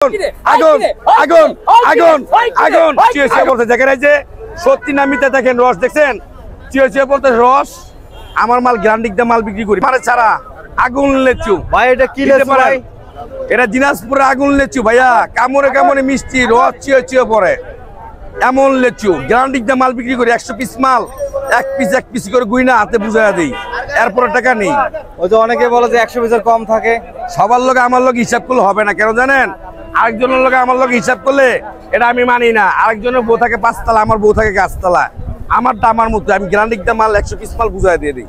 আগুন আগুন আগুন আগুন চিয়ে বলতে দেখেন এই যে সত্যি নামিতে দেখেন রস দেখছেন চিয়ে বলতে রস আমার মাল গ্রান্ডিক দা মাল বিক্রি করি মানে ছাড়া আগুন লেচু ভাই এটা কি লেচু ভাই? এটা দিনাজপুরে আগুন লেচু ভাইয়া কামড়ে কামড়ে মিষ্টি রস চিয়ে পড়ে এমন লেচু গ্রান্ডিক দা মাল বিক্রি করি 100 পিস মাল এক পিস করে গুইনা হাতে বুঝাইয়া দিই এরপরে টাকা নেই। ওই যে অনেকে বলে যে 100 পিসের কম থাকে সবার লোক আমার লোক হিসাব করলে হবে না কেন জানেন আরেকজনের লোক আমার লোক হিসাব করলে এটা আমি মানি না আরেকজনের বউ থাকে 5 তলা আমার বউ থাকে 5 তলা আমারটা আমার মতো আমি গ্রান্ডিক দা মাল 100 পিস মাল বুঝাই দিয়ে দিই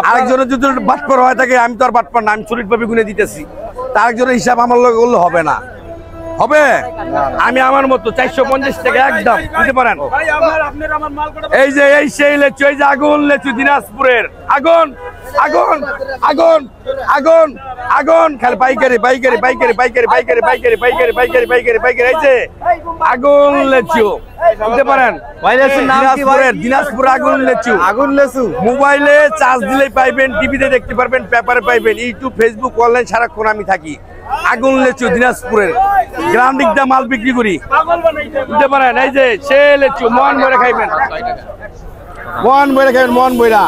আরেকজনের যদি বাটপার হয় থাকে আমি তো আর বাটপার না আমি চুরিট ভাবে গুনে দিতেছি তার একজনের হিসাব আমার লোক করলে হবে না হবে আমি আমার মতো 450 টাকা একদম দিতে পারেন এই যে এই সেই লেচু এই যে আগুন লেচু দিনাজপুরের আগুন আগুন আগুন আগুন আগুন খালি পাইকারি পাইকারি পাইকারি পাইকারি পাইকারি পাইকারি পাইকারি পাইকারি পাইকারি পাইকারি এই যে আগুন লেচু দিতে পারেন দিনাজপুর আগুন লেচু মোবাইলে চার্জ দিলেই পাইবেন টিভিতে দেখতে পারবেন পেপারে পাইবেন ইউটিউব ফেসবুক অনলাইন সারাক্ষণ আমি থাকি আগুন লেচু দিনাজপুরের গ্রান্ডিক দা মাল বিক্রি করি দিতে পারেন এই যে সে লেচু মন বইরা খাইবেন মন বইরা খাইবেন মন বইরা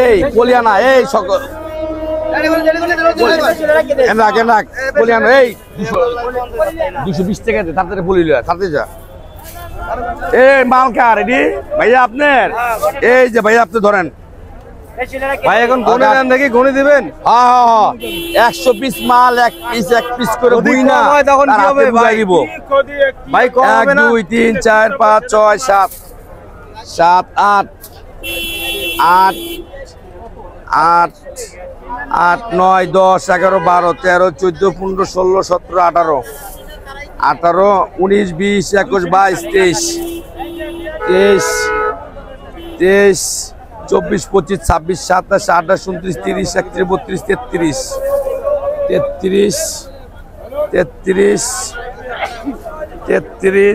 এই কলিয়ানা এই সকল কলিয়ানা এই 220 টাকা দে তাড়াতাড়ি বলি তাড়াতাড়ি যা এই মাল কার রেডি ভাইয়া আপনার এই যে ভাইয়া আপনি ধরেন ভাই এখন গনে দেন দেখি গনে দিবেন 100 পিস মাল এক পিস করে দুই না তখন কি হবে ভাই দিব ভাই কম হবে না 1 2 3 4 5 6 7 7 8 8 8 8 9 10 11 12 13 14 15 16 17 18 18 19 20 21 22 23 23 24 25 26 27 28 29 30 31 32 33 33 33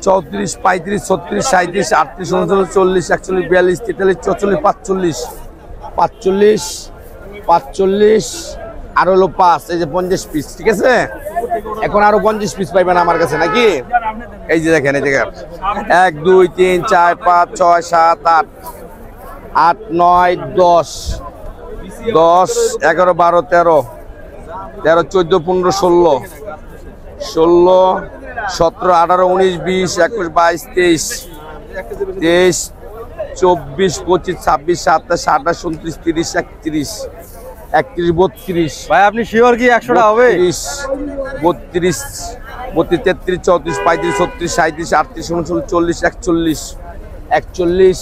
34 35 36 37 38 39 40 41 42 43 44 45 45 আর হলো 5 এই যে 50 পিস ঠিক আছে এখন আরো 50 পিস পাইবেন আমার কাছে নাকি এই যে দেখেন এই দেখেন 1 2 3 4 5 6 7 8 8 9 10 10 11 12 13 13 14 15 16 16 17 18 19 20 21 22 23 24 25 26 27 28 29 30 31 31 32 ভাই আপনি শিওর কি 100 টা হবে 32 33 34 35 36 37 38 39 40 41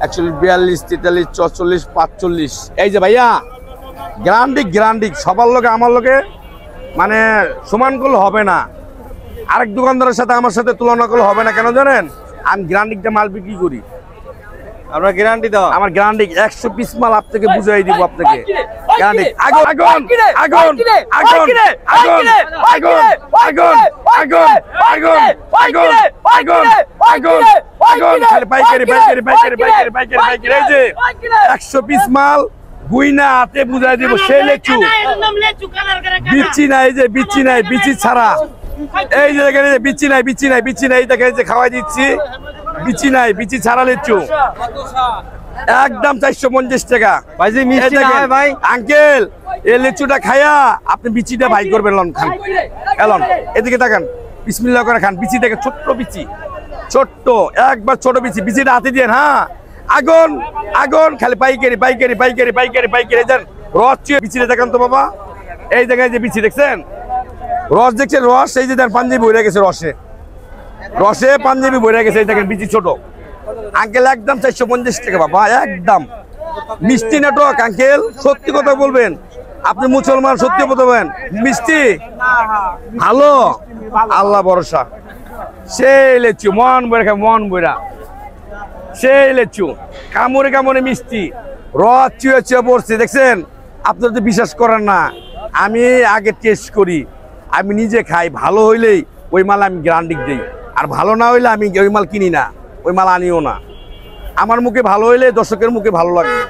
41 42 43 45 এই যে ভাইয়া গ্রান্ডিক সবার লোকে আমার লোকে মানে সমান করলে হবে না আরেক দোকানদারের সাথে আমার সাথে তুলনা করলে হবে না কেন জানেন আমি গ্রান্ডিকটা মাল বিক্রি করি আমরা গ্যারান্টি দাও আমার গ্রান্ডিক 100 পিস মাল আপনাকে বুঝাই দিব আপনাকে গ্রান্ডিক আগুন আগুন আগুন আগুন আগুন আগুন আগুন আগুন আগুন আগুন আগুন আগুন আগুন খালি পাইকারি পাইকারি পাইকারি পাইকারি পাইকারি পাইকারি এই যে 100 পিস মাল গুইনা হাতে বুঝাই দিব সেই লেচু বিচি নাই এই যে বিচি নাই বিচি ছাড়া এই যে দেখেন বিচি নাই বিচি নাই বিচি নাই দেখেন যে খাওয়াই দিচ্ছি বিচি নাই বিচি ছাড়া লেচু একদম 450 টাকা ভাই জি মিষ্টি না হয় ভাই আঙ্কেল এই লেচুটা খায়া আপনি বিচিটা ভাই করবেন লন খান এলন এদিকে তাকান বিসমিল্লাহ করে খান বিচি দেখে ছোট্ট বিচি ছোট্ট একবার ছোট বিচি বিচিটা হাতে দিয়ে হ্যাঁ আগুন আগুন খালি পাইকারি পাইকারি পাইকারি পাইকারি পাইকারি দেন রস চুয়ে বিচিটা দেখান তো বাবা এই জায়গায় যে বিচি দেখছেন রস দেখছেন রস এই যে দেন পাঞ্জাবি বইরা গেছে রসে রসে পাঞ্জাবি বইরা গেছে এই দেখেন বিচি ছোট আঙ্কেল একদম 450 টাকা বাবা একদম মিষ্টি নাটক আঙ্কেল সত্যি কথা বলবেন আপনি মুসলমান সত্যি বলবেন মিষ্টি ভালো আল্লাহ ভরসা সেই লেচু মন বইরা মন বইরা সেই লেচু কামড়ে কামড়ে মিষ্টি রস চুয়ে চুয়ে পড়ছে দেখছেন আপনারা তো বিশ্বাস করেন না আমি আগে টেস্ট করি আমি নিজে খাই ভালো হইলেই ওই মাল আমি গ্রান্ডিক দিই আর ভালো না হইলে আমি ওই মাল কিনি না ওই মাল আনিও না আমার মুখে ভালো হইলে দর্শকের মুখে ভালো লাগবে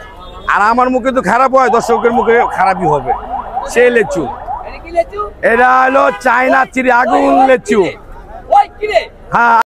আর আমার মুখে তো খারাপ হয় দর্শকের মুখে খারাপই হবে সেই লেচু এটা হলো চায়না চিরি আগুন লেচু। হ্যাঁ।